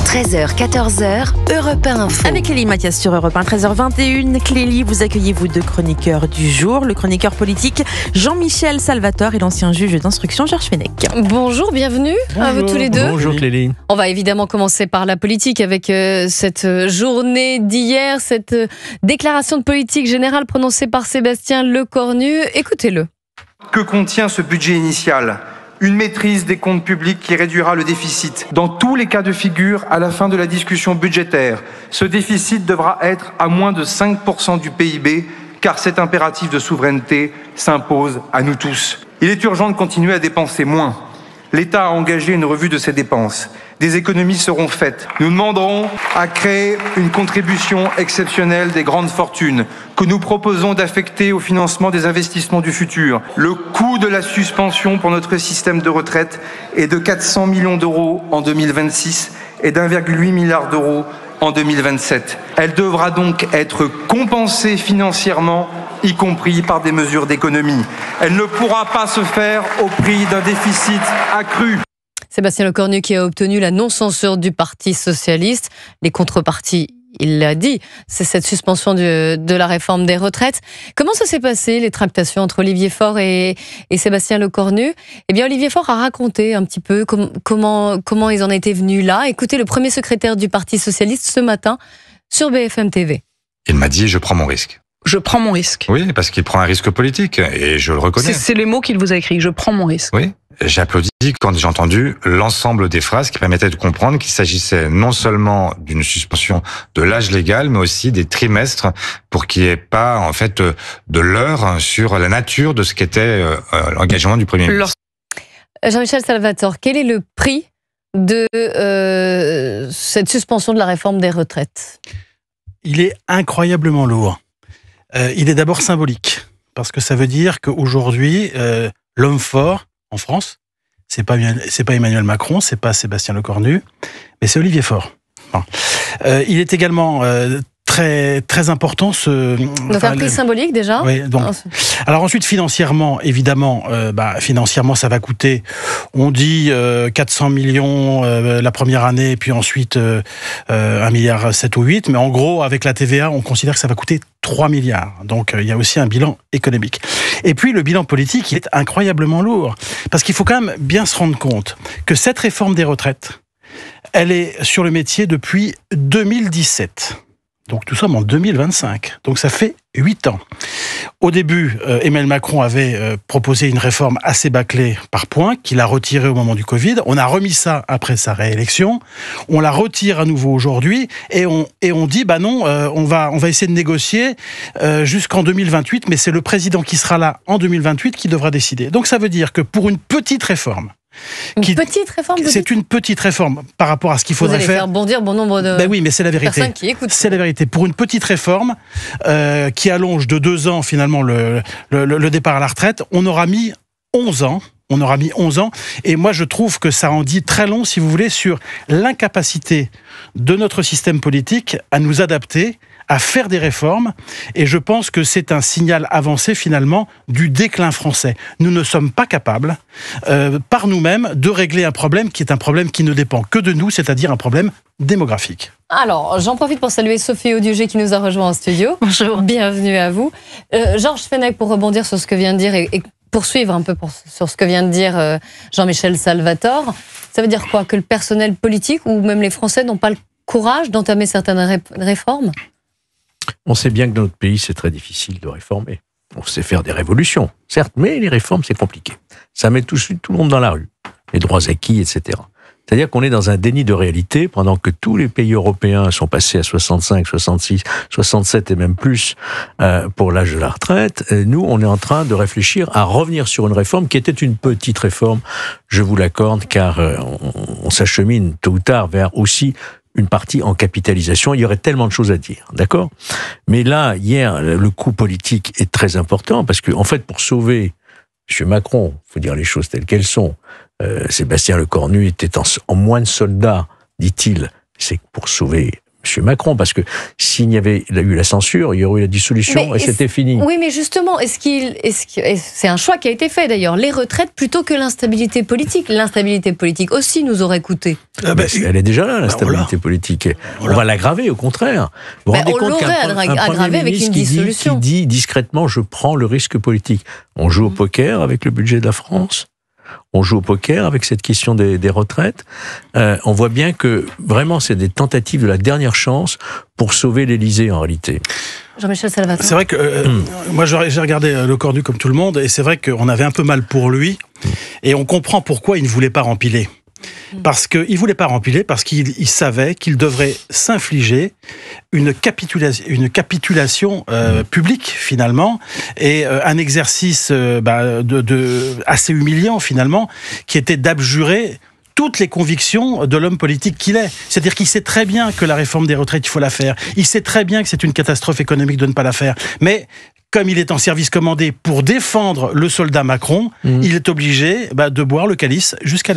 13h, 14h, Europe 1 Info. Avec Clélie Mathias sur Europe 1, 13h21. Clélie, vous accueillez vous deux chroniqueurs du jour. Le chroniqueur politique Jean-Michel Salvatore et l'ancien juge d'instruction Georges Fenech. Bonjour, bienvenue à vous tous les deux. Bonjour Clélie. On va évidemment commencer par la politique avec cette journée d'hier, cette déclaration de politique générale prononcée par Sébastien Lecornu. Écoutez-le. Que contient ce budget initial ? Une maîtrise des comptes publics qui réduira le déficit. Dans tous les cas de figure, à la fin de la discussion budgétaire, ce déficit devra être à moins de 5% du PIB, car cet impératif de souveraineté s'impose à nous tous. Il est urgent de continuer à dépenser moins. L'État a engagé une revue de ses dépenses. Des économies seront faites. Nous demanderons à créer une contribution exceptionnelle des grandes fortunes que nous proposons d'affecter au financement des investissements du futur. Le coût de la suspension pour notre système de retraite est de 400 millions d'euros en 2026 et d'1,8 milliard d'euros en 2027. Elle devra donc être compensée financièrement, y compris par des mesures d'économie. Elle ne pourra pas se faire au prix d'un déficit accru. Sébastien Lecornu qui a obtenu la non-censure du Parti socialiste. Les contreparties, il l'a dit, c'est cette suspension de la réforme des retraites. Comment ça s'est passé, les tractations entre Olivier Faure et Sébastien Lecornu ? Eh bien, Olivier Faure a raconté un petit peu comment ils en étaient venus là. Écoutez le premier secrétaire du Parti socialiste ce matin sur BFM TV. Il m'a dit « je prends mon risque ». Je prends mon risque. Oui, parce qu'il prend un risque politique, et je le reconnais. C'est les mots qu'il vous a écrits, je prends mon risque. Oui, j'ai applaudi quand j'ai entendu l'ensemble des phrases qui permettaient de comprendre qu'il s'agissait non seulement d'une suspension de l'âge légal, mais aussi des trimestres pour qu'il n'y ait pas, en fait, de leurre sur la nature de ce qu'était l'engagement du Premier ministre. Jean-Michel Salvatore, quel est le prix de cette suspension de la réforme des retraites ? Il est incroyablement lourd. Il est d'abord symbolique, parce que ça veut dire qu'aujourd'hui, l'homme fort en France, c'est pas Emmanuel Macron, c'est pas Sébastien Lecornu, mais c'est Olivier Faure. Bon. Il est également très très important donc un prix symbolique déjà. Oui, donc. Alors ensuite financièrement, évidemment, financièrement ça va coûter, on dit 400 millions la première année, puis ensuite 1,7 milliard ou 8, mais en gros avec la TVA on considère que ça va coûter 3 milliards. Donc il y a aussi un bilan économique. Et puis le bilan politique, il est incroyablement lourd, parce qu'il faut quand même bien se rendre compte que cette réforme des retraites, elle est sur le métier depuis 2017. Donc nous sommes en 2025, donc ça fait 8 ans. Au début, Emmanuel Macron avait proposé une réforme assez bâclée par points, qu'il a retirée au moment du Covid. On a remis ça après sa réélection. On la retire à nouveau aujourd'hui et on dit non, on va essayer de négocier jusqu'en 2028, mais c'est le président qui sera là en 2028 qui devra décider. Donc ça veut dire que pour une petite réforme, petite réforme, c'est une petite réforme par rapport à ce qu'il faudrait faire bondir bon nombre de oui, mais c'est la vérité. Personnes qui écoutent. C'est la vérité. Pour une petite réforme qui allonge de 2 ans finalement le départ à la retraite, on aura mis 11 ans. Et moi je trouve que ça en dit très long, si vous voulez, sur l'incapacité de notre système politique à nous adapter, à faire des réformes, et je pense que c'est un signal avancé finalement du déclin français. Nous ne sommes pas capables, par nous-mêmes, de régler un problème qui est un problème qui ne dépend que de nous, c'est-à-dire un problème démographique. Alors, j'en profite pour saluer Sophie Audiuger qui nous a rejoint en studio. Bonjour. Bienvenue à vous. Georges Fenech, pour rebondir sur ce que vient de dire et poursuivre un peu sur ce que vient de dire Jean-Michel Salvatore, ça veut dire quoi ? Que le personnel politique ou même les Français n'ont pas le courage d'entamer certaines réformes ? On sait bien que dans notre pays, c'est très difficile de réformer. On sait faire des révolutions, certes, mais les réformes, c'est compliqué. Ça met tout de suite tout le monde dans la rue. Les droits acquis, etc. C'est-à-dire qu'on est dans un déni de réalité pendant que tous les pays européens sont passés à 65, 66, 67 et même plus pour l'âge de la retraite. Et nous, on est en train de réfléchir à revenir sur une réforme qui était une petite réforme, je vous l'accorde, car on s'achemine tôt ou tard vers aussi une partie en capitalisation. Il y aurait tellement de choses à dire, d'accord ? Mais là, hier, le coup politique est très important parce que, en fait, pour sauver M. Macron, il faut dire les choses telles qu'elles sont, Sébastien Lecornu était en moins de soldats, dit-il. C'est pour sauver M. Macron, parce que s'il y avait eu la censure, il y aurait eu la dissolution et c'était fini. Oui, mais justement, c'est un choix qui a été fait d'ailleurs, les retraites plutôt que l'instabilité politique. L'instabilité politique aussi nous aurait coûté. Elle est déjà là, l'instabilité politique. On va l'aggraver, au contraire. Vous vous rendez compte qu'un Premier ministre qui dit discrètement, je prends le risque politique. On joue au poker avec le budget de la France. On joue au poker avec cette question des retraites. On voit bien que vraiment c'est des tentatives de la dernière chance pour sauver l'Élysée en réalité. Jean-Michel Salvatore. C'est vrai que moi j'ai regardé Le Cornu comme tout le monde et c'est vrai qu'on avait un peu mal pour lui et on comprend pourquoi il ne voulait pas rempiler. Parce qu'il ne voulait pas rempiler, parce qu'il savait qu'il devrait s'infliger une capitulation publique, finalement, et un exercice assez humiliant, finalement, qui était d'abjurer toutes les convictions de l'homme politique qu'il est. C'est-à-dire qu'il sait très bien que la réforme des retraites, il faut la faire. Il sait très bien que c'est une catastrophe économique de ne pas la faire. Mais comme il est en service commandé pour défendre le soldat Macron, il est obligé de boire le calice jusqu'à la